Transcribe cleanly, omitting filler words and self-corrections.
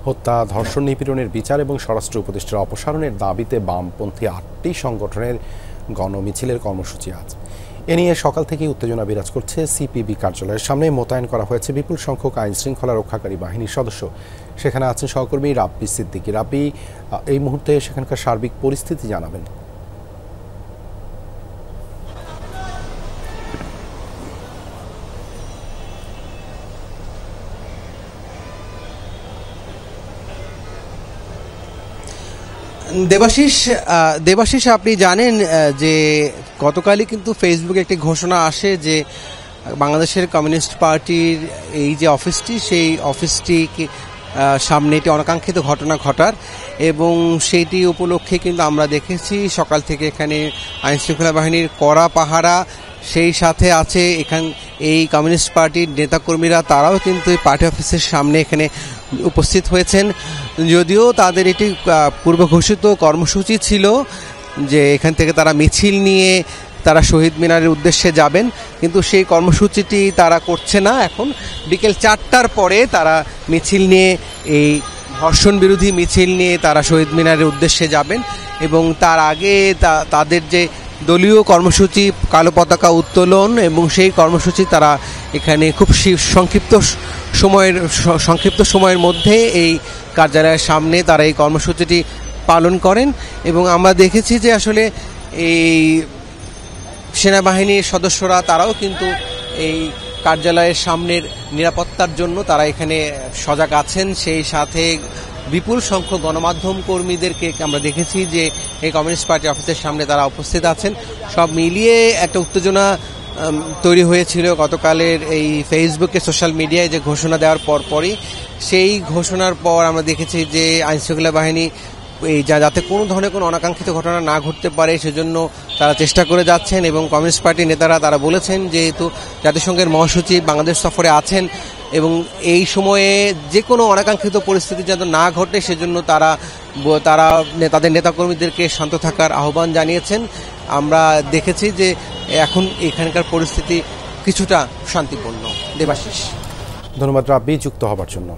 হত্যা, ধর্ষণ, নিপীড়নের বিচার এবং স্বরাষ্ট্র উপদেষ্টার অপসারণের দাবিতে বামপন্থী 8টি সংগঠনের গণমিছিলের কর্মসূচি আজ। এ নিয়ে সকাল থেকেই উত্তেজনা বিরাজ করছে। সিপিবি কার্যালয়ের সামনে মোতায়েন করা হয়েছে বিপুল সংখ্যক আইন শৃঙ্খলা রক্ষাকারী বাহিনীর সদস্য। সেখানে আছেন সহকর্মী রাব্বি সিদ্দিকী। রাব্বি, এই মুহূর্তে সেখানকার সার্বিক পরিস্থিতি জানাবেন। দেবাশিস, আপনি জানেন যে গতকালই কিন্তু ফেসবুকে একটি ঘোষণা আসে যে বাংলাদেশের কমিউনিস্ট পার্টির এই যে অফিসটি, সেই অফিসটি সামনে একটি অনাকাঙ্ক্ষিত ঘটনা ঘটার, এবং সেইটি উপলক্ষে কিন্তু আমরা দেখেছি সকাল থেকে এখানে আইনশৃঙ্খলা বাহিনীর কড়া পাহারা, সেই সাথে আছে এই কমিউনিস্ট পার্টির নেতাকর্মীরা, তারাও কিন্তু পার্টি অফিসের সামনে এখানে উপস্থিত হয়েছেন। যদিও তাদের এটি পূর্ব ঘোষিত কর্মসূচি ছিল যে এখান থেকে তারা মিছিল নিয়ে তারা শহীদ মিনারের উদ্দেশ্যে যাবেন, কিন্তু সেই কর্মসূচিটি তারা করছে না। এখন বিকেল 4টার পরে তারা মিছিল নিয়ে, এই ধর্ষণ বিরোধী মিছিল নিয়ে তারা শহীদ মিনারের উদ্দেশ্যে যাবেন, এবং তার আগে তাদের যে দলীয় কর্মসূচি কালো পতাকা উত্তোলন, এবং সেই কর্মসূচি তারা এখানে খুব সংক্ষিপ্ত সময়ের মধ্যে এই কার্যালয়ের সামনে তারা এই কর্মসূচিটি পালন করেন। এবং আমরা দেখেছি যে আসলে এই সেনাবাহিনীর সদস্যরা তারাও কিন্তু এই কার্যালয়ের সামনের নিরাপত্তার জন্য তারা এখানে সজাগ আছেন। সেই সাথে বিপুল সংখ্যক গণমাধ্যম কর্মীদেরকে আমরা দেখেছি যে এই কমিউনিস্ট পার্টি অফিসের সামনে তারা উপস্থিত আছেন। সব মিলিয়ে একটা উত্তেজনা তৈরি হয়েছিল গতকালের এই ফেসবুকে, সোশ্যাল মিডিয়ায় যে ঘোষণা দেওয়ার পরপরই। সেই ঘোষণার পর আমরা দেখেছি যে আইনশৃঙ্খলা বাহিনী যাতে কোনো ধরনের কোনো অনাকাঙ্ক্ষিত ঘটনা না ঘটতে পারে সেজন্য তারা চেষ্টা করে যাচ্ছেন, এবং কমিউনিস্ট পার্টির নেতারা তারা বলেছেন যেহেতু জাতিসংঘের মহাসচিব বাংলাদেশ সফরে আছেন এবং এই সময়ে যে কোনো অনাকাঙ্ক্ষিত পরিস্থিতি যাতে না ঘটে সেজন্য তারা তাদের নেতাকর্মীদেরকে শান্ত থাকার আহ্বান জানিয়েছেন। আমরা দেখেছি যে এখন এখানকার পরিস্থিতি কিছুটা শান্তিপূর্ণ। দেবাশিস, ধন্যবাদ রাব্বি যুক্ত হবার জন্য।